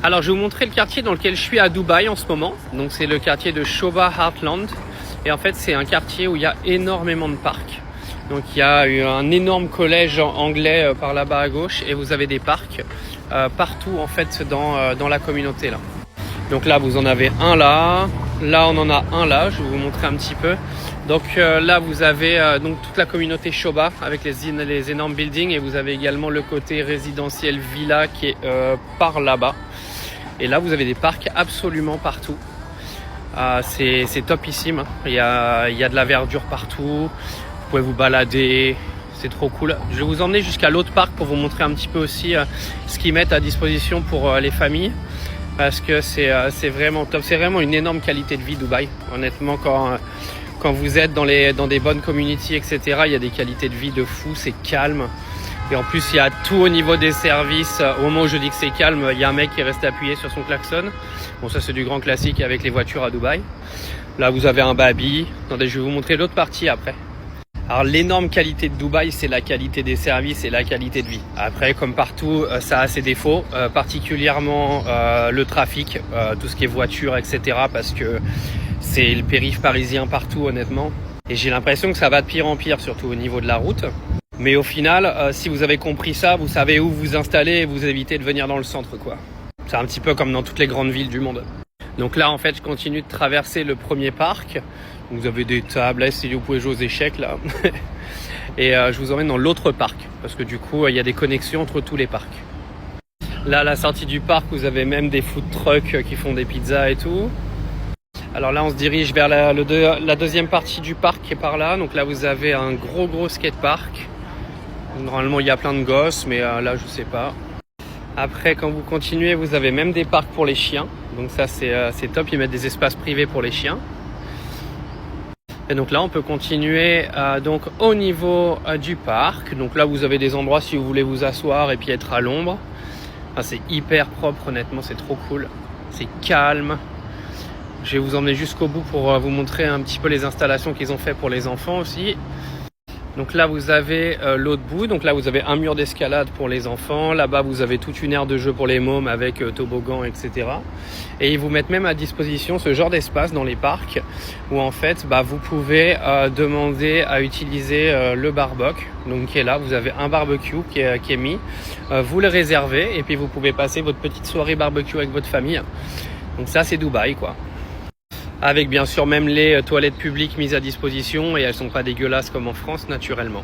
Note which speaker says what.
Speaker 1: Alors je vais vous montrer le quartier dans lequel je suis à Dubaï en ce moment. Donc c'est le quartier de Shoba Heartland. Et en fait c'est un quartier où il y a énormément de parcs. Donc il y a eu un énorme collège anglais par là-bas à gauche et vous avez des parcs partout en fait dans la communauté là. Donc là vous en avez un là, là on en a un là, je vais vous montrer un petit peu. Donc là vous avez donc toute la communauté Shoba avec les énormes buildings et vous avez également le côté résidentiel villa qui est par là-bas. Et là vous avez des parcs absolument partout. C'est topissime, il y a de la verdure partout, vous pouvez vous balader, c'est trop cool. Je vais vous emmener jusqu'à l'autre parc pour vous montrer un petit peu aussi ce qu'ils mettent à disposition pour les familles. Parce que c'est vraiment top, c'est vraiment une énorme qualité de vie Dubaï. Honnêtement, quand vous êtes dans des bonnes communities, etc., il y a des qualités de vie de fou, c'est calme. Et en plus, il y a tout au niveau des services. Au moment où je dis que c'est calme, il y a un mec qui reste appuyé sur son klaxon. Bon, ça c'est du grand classique avec les voitures à Dubaï. Là, vous avez un baby. Attendez, je vais vous montrer l'autre partie après. Alors l'énorme qualité de Dubaï, c'est la qualité des services et la qualité de vie. Après, comme partout, ça a ses défauts, particulièrement le trafic, tout ce qui est voiture, etc. Parce que c'est le périph' parisien partout, honnêtement. Et j'ai l'impression que ça va de pire en pire, surtout au niveau de la route. Mais au final, si vous avez compris ça, vous savez où vous installer et vous évitez de venir dans le centre, quoi. C'est un petit peu comme dans toutes les grandes villes du monde. Donc là, en fait, je continue de traverser le premier parc. Vous avez des tables, là, si vous pouvez jouer aux échecs, là. Et je vous emmène dans l'autre parc, parce que du coup, il y a des connexions entre tous les parcs. Là, à la sortie du parc, vous avez même des food trucks qui font des pizzas et tout. Alors là, on se dirige vers la deuxième partie du parc qui est par là. Donc là, vous avez un gros skatepark. Normalement, il y a plein de gosses, mais là, je sais pas. Après, quand vous continuez, vous avez même des parcs pour les chiens. Donc ça, c'est top. Ils mettent des espaces privés pour les chiens. Et donc là, on peut continuer donc au niveau du parc. Donc là, vous avez des endroits si vous voulez vous asseoir et puis être à l'ombre. Enfin, c'est hyper propre, honnêtement, c'est trop cool. C'est calme. Je vais vous emmener jusqu'au bout pour vous montrer un petit peu les installations qu'ils ont fait pour les enfants aussi. Donc là, vous avez l'autre bout. Donc là, vous avez un mur d'escalade pour les enfants. Là-bas, vous avez toute une aire de jeu pour les mômes avec toboggan, etc. Et ils vous mettent même à disposition ce genre d'espace dans les parcs où en fait, vous pouvez demander à utiliser le barbecue. Donc qui est là, vous avez un barbecue qui est mis. Vous le réservez et puis vous pouvez passer votre petite soirée barbecue avec votre famille. Donc ça, c'est Dubaï, quoi. Avec bien sûr même les toilettes publiques mises à disposition et elles sont pas dégueulasses comme en France naturellement.